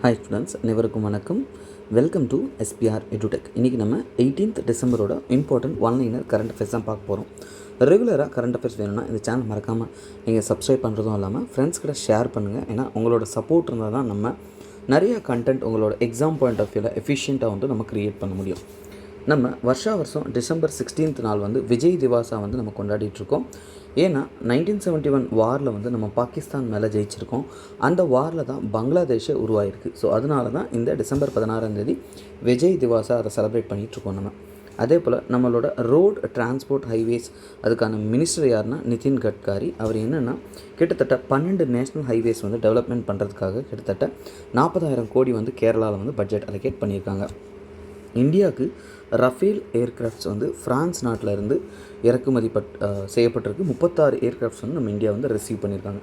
Hi students, அனைவருக்கும் வணக்கம். Welcome to SPRedutech. இன்றைக்கி நம்ம 18th டிசம்பரோட இம்பார்ட்டன்ட் ஒன்லைனர் கரண்ட் அஃபேர்ஸ் தான் பார்க்க போகிறோம். ரெகுலராக கரண்ட் அஃபேர்ஸ் வேணும்னா இந்த சேனல் மறக்காமல் நீங்கள் சப்ஸ்கிரைப் பண்ணுறதும் இல்லாமல் ஃப்ரெண்ட்ஸ் கிட்ட ஷேர் பண்ணுங்கள். ஏன்னா உங்களோட சப்போர்ட் இருந்தால் தான் நம்ம நிறையா கண்டென்ட் உங்களோட எக்ஸாம் பாயிண்ட் ஆஃப் வியூவில் எஃபிஷியண்ட்டாக வந்து நம்ம க்ரியேட் பண்ண முடியும். நம்ம வருஷம் டிசம்பர் 16th நாள் வந்து விஜய் திவாஸா வந்து நம்ம கொண்டாடிட்டுருக்கோம். ஏன்னா 1971 வாரில் வந்து நம்ம பாகிஸ்தான் மேலே ஜெயிச்சிருக்கோம். அந்த வாரில் தான் பங்களாதேஷே உருவாயிருக்கு. ஸோ அதனால தான் இந்த டிசம்பர் 16 விஜய் திவாஸா அதை செலிப்ரேட் பண்ணிகிட்ருக்கோம் நம்ம. அதே போல் நம்மளோட ரோட் டிரான்ஸ்போர்ட் ஹைவேஸ் அதுக்கான மினிஸ்டர் யாருன்னா நிதின் கட்காரி. அவர் என்னென்னா கிட்டத்தட்ட 12 நேஷ்னல் ஹைவேஸ் வந்து டெவலப்மெண்ட் பண்ணுறதுக்காக கிட்டத்தட்ட 40,000 கோடி வந்து கேரளாவில் வந்து பட்ஜெட் அலோகேட் பண்ணியிருக்காங்க. இந்தியாவுக்கு ரஃபேல் ஏர்க்ராஃப்ட்ஸ் வந்து ஃப்ரான்ஸ் நாட்டில் இருந்து இறக்குமதி செய்யப்பட்டிருக்கு. 36 ஏர்க்ராஃப்ட்ஸ் வந்து நம்ம இந்தியா வந்து ரிசீவ் பண்ணியிருக்காங்க.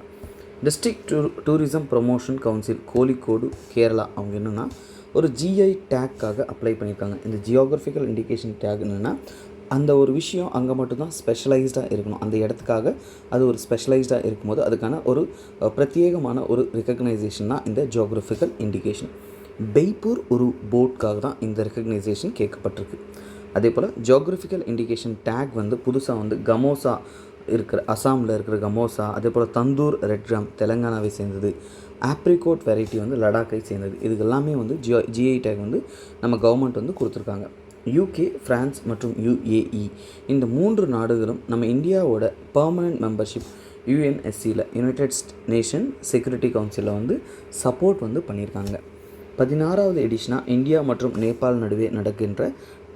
District tourism promotion council Kozhikode Kerala அவங்க என்னென்னா ஒரு GI டேக்காக அப்ளை பண்ணியிருக்காங்க. இந்த ஜியோகிராஃபிக்கல் இண்டிகேஷன் டேக் என்னென்னா அந்த ஒரு விஷயம் அங்கே மட்டும்தான் ஸ்பெஷலைஸ்டாக இருக்கணும். அந்த இடத்துக்காக அது ஒரு ஸ்பெஷலைஸ்டாக இருக்கும்போது அதுக்கான ஒரு பிரத்யேகமான ஒரு ரெக்கக்னைசேஷன் தான் இந்த ஜியோகிராஃபிக்கல் இண்டிகேஷன். பெய்ப்பூர் ஒரு போர்டுக்காக தான் இந்த ரெக்கக்னைசேஷன் கேட்கப்பட்டிருக்கு. அதே போல் ஜியோகிராஃபிக்கல் இண்டிகேஷன் டேக் வந்து புதுசாக வந்து கமோசா இருக்கிற அசாமில் இருக்கிற கமோசா, அதே போல் தந்தூர் ரெட் கிராம் தெலுங்கானாவை சேர்ந்தது, ஆப்ரிகோட் வெரைட்டி வந்து லடாக்கை சேர்ந்தது. இது எல்லாமே வந்து GI டேக் வந்து நம்ம கவர்மெண்ட் வந்து கொடுத்துருக்காங்க. UK, ஃப்ரான்ஸ் மற்றும் UAE இந்த 3 நாடுகளும் நம்ம இந்தியாவோட பர்மனெண்ட் மெம்பர்ஷிப் UNSCயில் யுனைடெட் நேஷன் செக்யூரிட்டி கவுன்சிலில் வந்து சப்போர்ட் வந்து பண்ணியிருக்காங்க. 16வது எடிஷனாக இந்தியா மற்றும் நேபாள் நடுவே நடக்கின்ற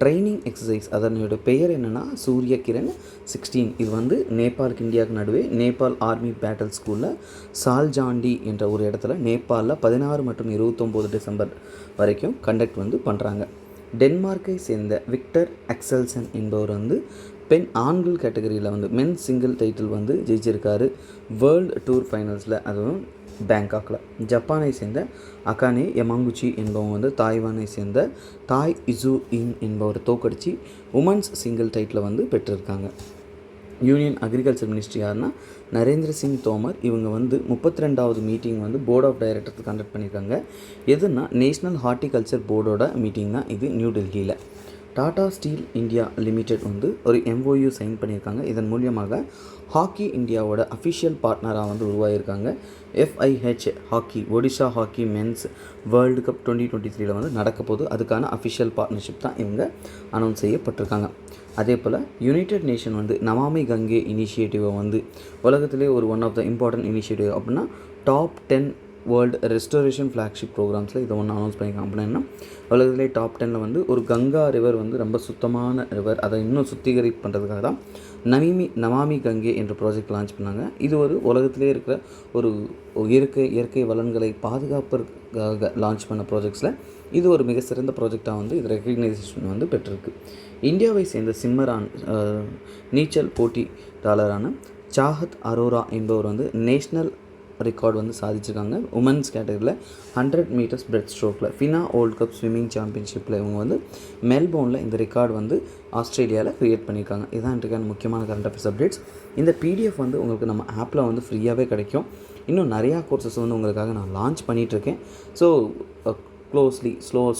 ட்ரைனிங் எக்ஸசைஸ், அதனோட பெயர் என்னென்னா சூரிய கிரண் 16. இது வந்து நேபாளுக்கு இந்தியாவுக்கு நடுவே நேபாள் ஆர்மி பேட்டல் ஸ்கூலில் சால்ஜாண்டி என்ற ஒரு இடத்துல நேபாளில் 16 மற்றும் 29 டிசம்பர் வரைக்கும் கண்டக்ட் வந்து பண்ணுறாங்க. டென்மார்க்கை சேர்ந்த விக்டர் அக்சல்சன் என்பவர் வந்து ஆண்கள் கேட்டகரியில் வந்து மென் சிங்கிள் டைட்டில் வந்து ஜெயிச்சிருக்காரு வேர்ல்டு டூர் ஃபைனல்ஸில், அதுவும் பேங்காக்கில். ஜப்பானை சேர்ந்த அகானே யமாங்குச்சி என்பவங்க வந்து தாய்வானை சேர்ந்த தாய் இசு இங் என்பவர் தோக்கடித்து உமன்ஸ் சிங்கிள் டைட்டில் வந்து பெற்றிருக்காங்க. யூனியன் அக்ரிகல்ச்சர் மினிஸ்ட்ரி யாருன்னா நரேந்திர சிங் தோமர். இவங்க வந்து 32வது மீட்டிங் வந்து போர்ட் ஆஃப் டைரக்டர்ஸ் கண்டக்ட் பண்ணியிருக்காங்க. எதுனா நேஷ்னல் ஹார்டிகல்ச்சர் போர்டோட மீட்டிங் தான் இது நியூ டெல்லியில். டாடா ஸ்டீல் இந்தியா லிமிடெட் வந்து ஒரு MOU சைன் பண்ணியிருக்காங்க. இதன் மூலியமாக ஹாக்கி இந்தியாவோட அஃபிஷியல் பார்ட்னராக வந்து உருவாகியிருக்காங்க. FIH hockey Odisha hockey men's world cup 2023 வந்து நடக்க போது அதுக்கான அஃபிஷியல் பார்ட்னர்ஷிப் தான் இவங்க அனௌன்ஸ் செய்யப்பட்டிருக்காங்க. அதே போல் யுனைடெட் நேஷன் வந்து நமாமி கங்கே இனிஷியேட்டிவை வந்து உலகத்திலே ஒரு one of the important initiative அப்படின்னா டாப் 10 வேர்ல்டு ரெஸ்டோரேஷன் ஃப்ளாக்ஷிப் ப்ரோக்ராம்ஸில் இதை ஒன்று அனௌன்ஸ் பண்ணியிருக்காங்க. அப்படின்னா உலகத்திலே டாப் 10 வந்து ஒரு கங்கா ரிவர் வந்து ரொம்ப சுத்தமான ரிவர், அதை இன்னும் சுத்திகரிப்பு பண்ணுறதுக்காக தான் நமாமி கங்கே என்ற ப்ராஜெக்ட் லான்ச் பண்ணாங்க. இது ஒரு உலகத்திலே இருக்கிற ஒரு இயற்கை வளங்களை பாதுகாப்பதற்காக லான்ச் பண்ண ப்ராஜெக்ட்ஸில் இது ஒரு மிக சிறந்த ப்ராஜெக்டாக வந்து இது ரெக்கக்னைசேஷன் வந்து பெற்றிருக்கு. இந்தியாவை சேர்ந்த சிம்மரான் நீச்சல் போட்டியாளரான சாஹத் அரோரா என்பவர் வந்து நேஷ்னல் ரெக்கார்டு வந்து சாதிச்சிருக்காங்க. உமன்ஸ் கேட்டகரியில் 100 மீட்டர்ஸ் பிரெத் ஸ்ட்ரோக்கில் ஃபினா வேர்ல்ட் கப் ஸ்விம்மிங் சாம்பியன்ஷிப்பில் இவங்க வந்து மெல்போர்னில் இந்த ரெக்கார்டு வந்து ஆஸ்திரேலியாவில் க்ரியேட் பண்ணியிருக்காங்க. இதுதான் இன்றைக்கான முக்கியமான கரண்ட் அஃபேர்ஸ் அப்டேட்ஸ். இந்த PDF வந்து உங்களுக்கு நம்ம ஆப்பில் வந்து ஃப்ரீயாகவே கிடைக்கும். இன்னும் நிறையா கோர்சஸ் வந்து உங்களுக்காக நான் லான்ச் பண்ணிகிட்ருக்கேன். ஸோ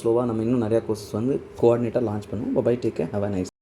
ஸ்லோவாக நம்ம இன்னும் நிறையா கோர்சஸ் வந்து கோஆர்டினேட்டாக லான்ச் பண்ணுவோம். Bye take care, have a nice